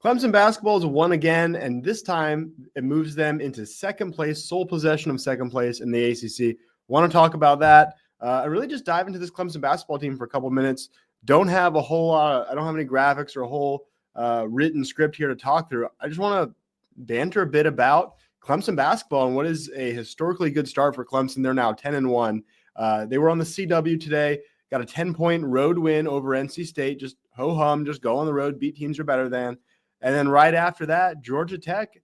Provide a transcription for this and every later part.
Clemson basketball has won again, and this time it moves them into second place, sole possession of second place in the ACC. Want to talk about that? I really just dive into this Clemson basketball team for a couple minutes. Don't have a whole lot. I don't have any graphics or a whole written script here to talk through. I just want to banter a bit about Clemson basketball and what is a historically good start for Clemson. They're now 10-1. They were on the CW today. Got a 10-point road win over NC State. Just ho-hum, just go on the road, beat teams you're better than. And then right after that, Georgia Tech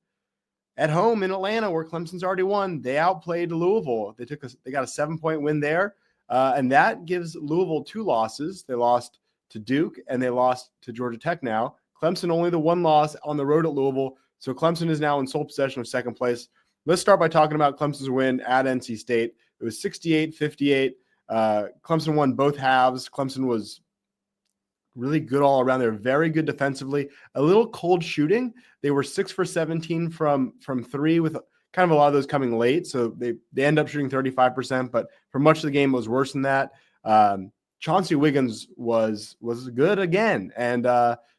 at home in Atlanta, where Clemson's already won. They outplayed Louisville. They got a 7-point win there, and that gives Louisville 2 losses. They lost to Duke, and they lost to Georgia Tech now. Clemson only the 1 loss on the road at Louisville, so Clemson is now in sole possession of second place. Let's start by talking about Clemson's win at NC State. It was 68-58. Clemson won both halves. Clemson was really good all around. They're very good defensively. A little cold shooting. They were 6 for 17 from 3, with kind of a lot of those coming late. So they end up shooting 35%, but for much of the game it was worse than that. Chauncey Wiggins was good again, and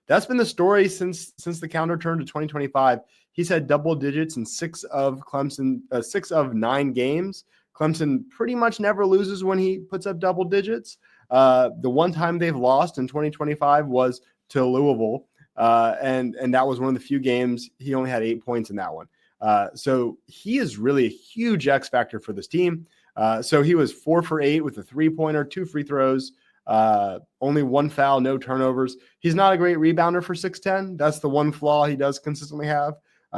that's been the story since the calendar turned to 2025. He's had double digits in 6 of 9 games. Clemson pretty much never loses when he puts up double digits. The one time they've lost in 2025 was to Louisville, and that was one of the few games he only had 8 points in that one. So he is really a huge X factor for this team. So he was 4 for 8 with a 3-pointer, 2 free throws, only 1 foul, no turnovers. He's not a great rebounder for 6'10". That's the one flaw he does consistently have.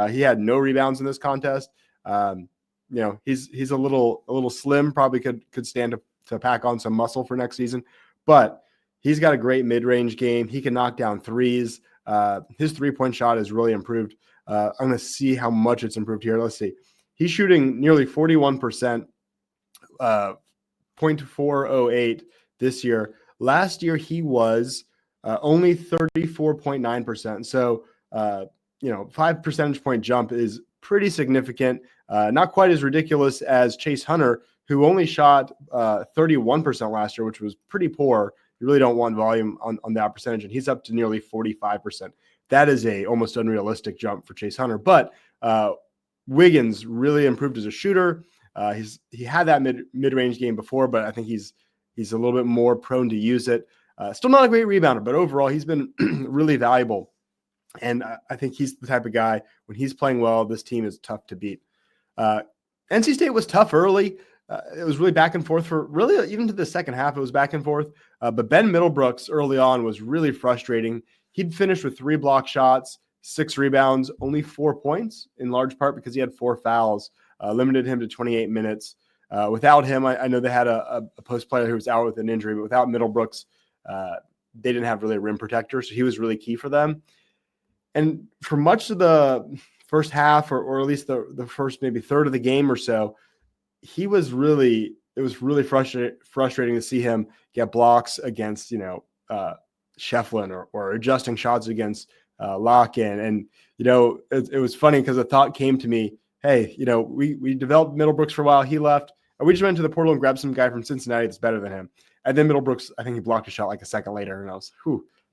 He had no rebounds in this contest. He's a little slim, probably could stand to pack on some muscle for next season, but he's got a great mid-range game. He can knock down threes. His 3-point shot has really improved. I'm going to see how much it's improved here. Let's see. He's shooting nearly 41%, 0.408 this year. Last year, he was only 34.9%. So, 5 percentage point jump is pretty significant. Not quite as ridiculous as Chase Hunter, who only shot 31% last year, which was pretty poor. You really don't want volume on that percentage, and he's up to nearly 45%. That is a almost unrealistic jump for Chase Hunter. But Wiggins really improved as a shooter. He had that mid-range game before, but I think he's a little bit more prone to use it. Still not a great rebounder, but overall he's been really valuable. And I think he's the type of guy, when he's playing well, this team is tough to beat. NC State was tough early. It was really back and forth for really even to the second half. It was back and forth. But Ben Middlebrooks early on was really frustrating. He'd finished with 3 block shots, 6 rebounds, only 4 points, in large part because he had 4 fouls, limited him to 28 minutes. Without him, I know they had a post player who was out with an injury, but without Middlebrooks, they didn't have really a rim protector. So he was really key for them. And for much of the first half, or at least the first maybe third of the game or so, it was really frustrating to see him get blocks against, Shefflin or adjusting shots against Lock-in. And, it was funny because a thought came to me, hey, we developed Middlebrooks for a while. He left. We just went to the portal and grabbed some guy from Cincinnati that's better than him. And then Middlebrooks, I think he blocked a shot like a second later. And I was,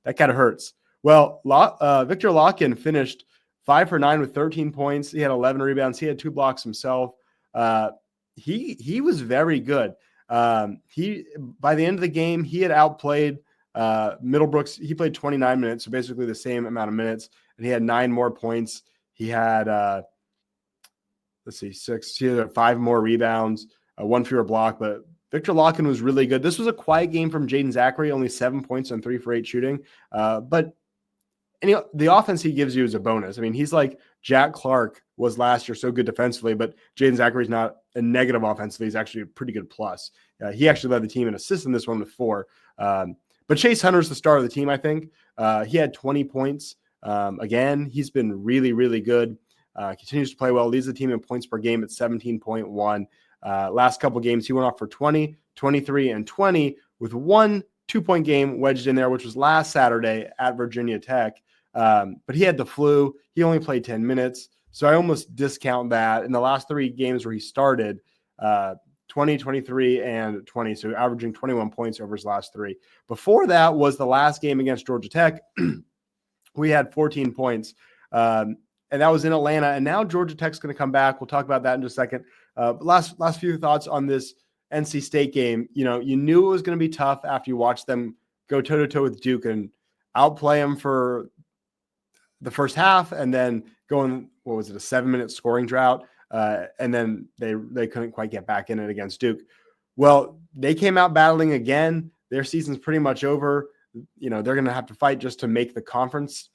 that kind of hurts. Well, Victor Lock-in finished 5 for 9 with 13 points. He had 11 rebounds. He had 2 blocks himself. He was very good. By the end of the game, he had outplayed Middlebrooks. He played 29 minutes, so basically the same amount of minutes, and he had 9 more points. He had 6. He had 5 more rebounds, 1 fewer block, but Victor Lock-in was really good. This was a quiet game from Jaden Zachary, only 7 points on 3 for 8 shooting. But the offense he gives you is a bonus. I mean, he's like Jack Clark was last year, so good defensively, but Jaden Zachary's not a negative offensively. He's actually a pretty good plus. He actually led the team in assists in this one with 4. But Chase Hunter's the star of the team, I think. He had 20 points. Again, he's been really, really good. Continues to play well. Leads the team in points per game at 17.1. Last couple games, he went off for 20, 23, and 20 with 1 2-point game wedged in there, which was last Saturday at Virginia Tech. But he had the flu. He only played 10 minutes. So I almost discount that. In the last 3 games where he started, 20, 23, and 20. So averaging 21 points over his last 3. Before that was the last game against Georgia Tech, We had 14 points. And that was in Atlanta. And now Georgia Tech's going to come back. We'll talk about that in just a second. Last few thoughts on this NC State game. You knew it was going to be tough after you watched them go toe-to-toe with Duke and outplay them for the first half, and then going, what was it, a 7-minute scoring drought, and then they couldn't quite get back in it against Duke. Well, they came out battling again. Their season's pretty much over. They're going to have to fight just to make the conference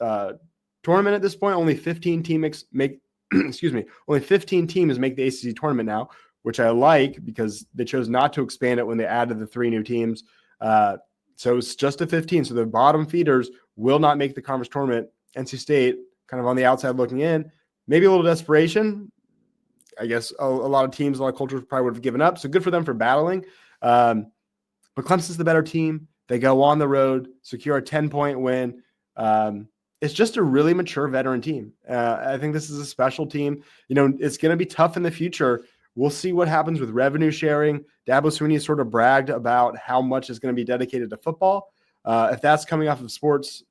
tournament at this point. Only 15 teams make only 15 teams make the ACC tournament now, which I like because they chose not to expand it when they added the 3 new teams. So it's just a 15. So the bottom feeders will not make the conference tournament. NC State kind of on the outside looking in, maybe a little desperation. I guess a lot of teams, a lot of cultures probably would have given up. So good for them for battling. But Clemson's the better team. They go on the road, secure a 10-point win. It's just a really mature veteran team. I think this is a special team. It's going to be tough in the future. We'll see what happens with revenue sharing. Dabo Swinney sort of bragged about how much is going to be dedicated to football. If that's coming off of sports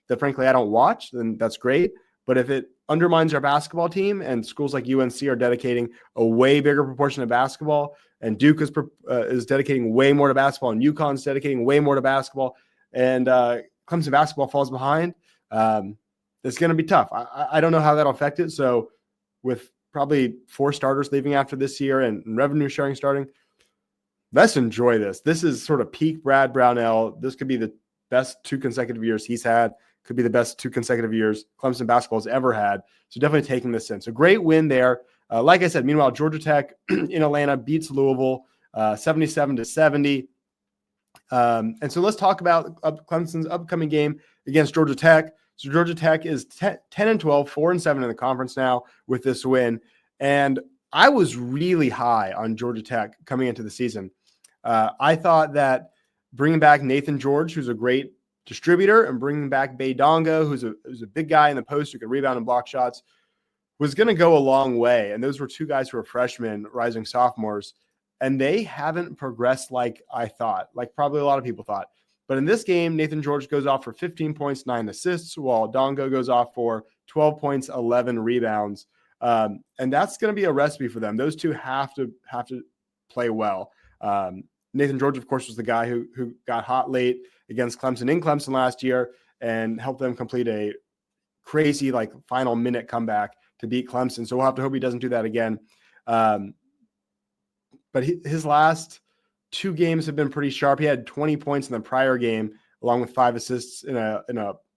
that, frankly, I don't watch, then that's great. But if it undermines our basketball team and schools like UNC are dedicating a way bigger proportion to basketball, and Duke is dedicating way more to basketball, and UConn's dedicating way more to basketball, and Clemson basketball falls behind, it's going to be tough. I don't know how that'll affect it. So with probably 4 starters leaving after this year and revenue sharing starting, let's enjoy this. This is sort of peak Brad Brownell. This could be the best 2 consecutive years he's had. Could be the best 2 consecutive years Clemson basketball has ever had. So definitely taking this in. So great win there. Like I said, meanwhile, Georgia Tech in Atlanta beats Louisville 77-70. And so let's talk about Clemson's upcoming game against Georgia Tech. So Georgia Tech is 10-12, 4-7 in the conference now with this win. And I was really high on Georgia Tech coming into the season. I thought that bringing back Nathan George, who's a great distributor, and bringing back Bay Dongo, who's a big guy in the post who can rebound and block shots, was going to go a long way. And those were 2 guys who were freshmen, rising sophomores, and they haven't progressed like I thought, like probably a lot of people thought. But in this game, Nathan George goes off for 15 points, 9 assists, while Dongo goes off for 12 points, 11 rebounds. And that's going to be a recipe for them. Those 2 have to play well. Nathan George, of course, was the guy who got hot late against Clemson in Clemson last year and helped them complete a crazy final minute comeback to beat Clemson. So we'll have to hope he doesn't do that again. But his last 2 games have been pretty sharp. He had 20 points in the prior game, along with 5 assists in a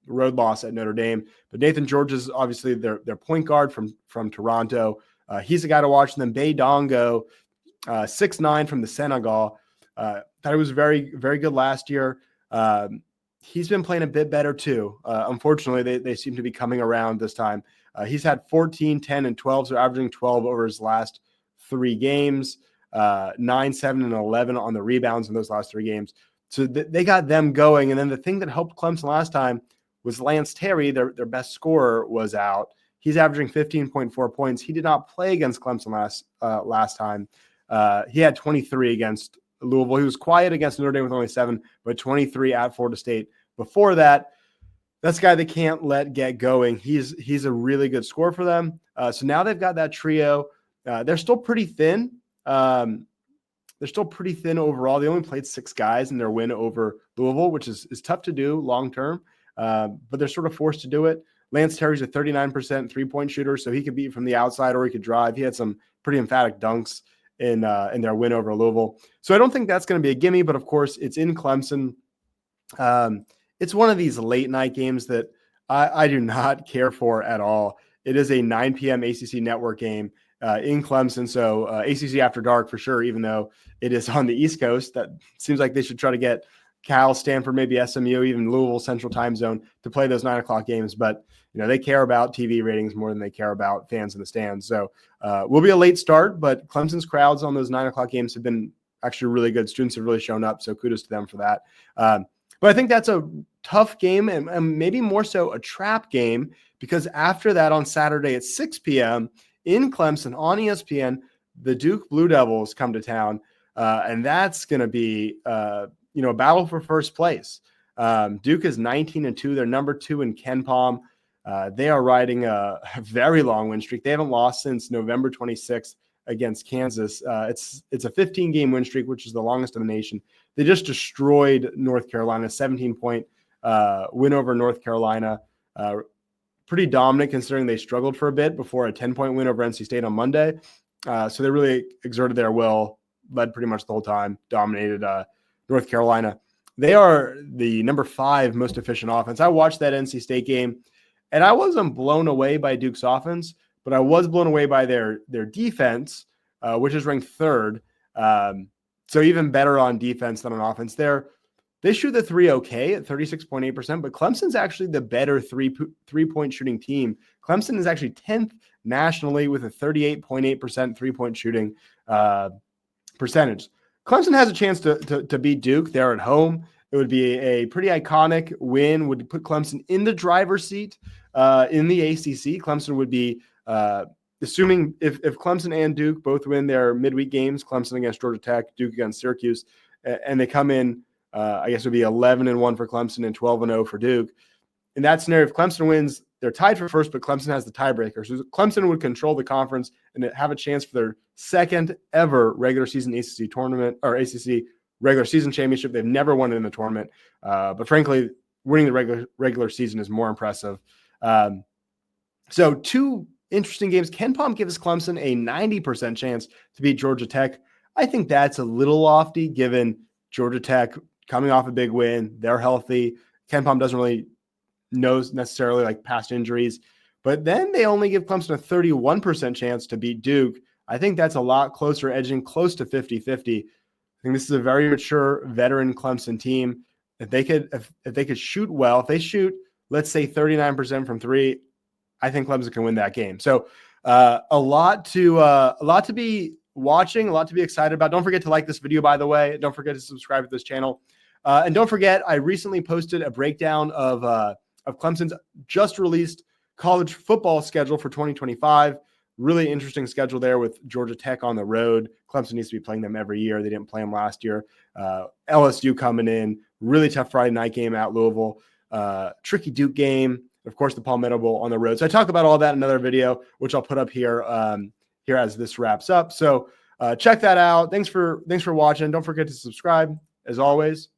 road loss at Notre Dame. But Nathan George is obviously their point guard from Toronto. He's a guy to watch. And then Bay Dongo, 6'9" from the Senegal. Thought he was very, very good last year. He's been playing a bit better too. Unfortunately, they seem to be coming around this time. He's had 14, 10, and 12, so averaging 12 over his last 3 games, 9, 7, and 11 on the rebounds in those last 3 games. So they got them going. And then the thing that helped Clemson last time was Lance Terry, their best scorer, was out. He's averaging 15.4 points. He did not play against Clemson last time. He had 23 against Louisville. He was quiet against Notre Dame with only 7, but 23 at Florida State. Before that, that's a guy they can't let get going. He's a really good scorer for them. So now they've got that trio. They're still pretty thin. They're still pretty thin overall. They only played 6 guys in their win over Louisville, which is tough to do long term, but they're sort of forced to do it. Lance Terry's a 39% 3-point shooter, so he could beat from the outside or he could drive. He had some pretty emphatic dunks in their win over Louisville. So I don't think that's going to be a gimme, but of course it's in Clemson. It's one of these late night games that I do not care for at all. It is a 9 p.m. ACC network game in Clemson. So ACC after dark for sure, even though it is on the East Coast. That seems like they should try to get Cal, Stanford, maybe SMU, even Louisville Central Time Zone to play those 9 o'clock games. But, they care about TV ratings more than they care about fans in the stands. So will be a late start, but Clemson's crowds on those 9 o'clock games have been actually really good. Students have really shown up. So kudos to them for that. But I think that's a tough game and maybe more so a trap game, because after that on Saturday at 6 p.m. in Clemson on ESPN, the Duke Blue Devils come to town. And that's going to be, a battle for first place. Duke is 19-2. They're number 2 in KenPom. They are riding a very long win streak. They haven't lost since November 26th against Kansas. It's a 15-game win streak, which is the longest in the nation. They just destroyed North Carolina, 17-point win over North Carolina. Pretty dominant considering they struggled for a bit before a 10-point win over NC State on Monday. So they really exerted their will, led pretty much the whole time, dominated North Carolina. They are the number 5 most efficient offense. I watched that NC State game, and I wasn't blown away by Duke's offense, but I was blown away by their defense, which is ranked 3rd. So even better on defense than on offense. They shoot the three okay at 36.8%, but Clemson's actually the better three-point shooting team. Clemson is actually 10th nationally with a 38.8% three-point shooting percentage. Clemson has a chance to beat Duke. They're at home. It would be a pretty iconic win, would put Clemson in the driver's seat in the ACC. Clemson would be, assuming if Clemson and Duke both win their midweek games, Clemson against Georgia Tech, Duke against Syracuse, and they come in, I guess it would be 11-1 for Clemson and 12-0 for Duke. In that scenario, if Clemson wins, they're tied for first, but Clemson has the tiebreaker. So Clemson would control the conference and have a chance for their second ever regular season ACC tournament or ACC regular season championship. They've never won it in the tournament. But frankly, winning the regular season is more impressive. So 2 interesting games. KenPom gives Clemson a 90% chance to beat Georgia Tech. I think that's a little lofty given Georgia Tech coming off a big win. They're healthy. KenPom doesn't really know necessarily like past injuries, but then they only give Clemson a 31% chance to beat Duke. I think that's a lot closer, edging close to 50-50. I think this is a very mature veteran Clemson team. If they could shoot well, if they shoot, let's say 39% from 3, I think Clemson can win that game. So a lot to be watching, a lot to be excited about. Don't forget to like this video, by the way. Don't forget to subscribe to this channel. And don't forget, I recently posted a breakdown of Clemson's just released college football schedule for 2025. Really interesting schedule there with Georgia Tech on the road. Clemson needs to be playing them every year. They didn't play them last year. LSU coming in. Really tough Friday night game at Louisville. Tricky Duke game. Of course, the Palmetto Bowl on the road. So I talk about all that in another video, which I'll put up here as this wraps up. So check that out. Thanks for watching. Don't forget to subscribe. As always,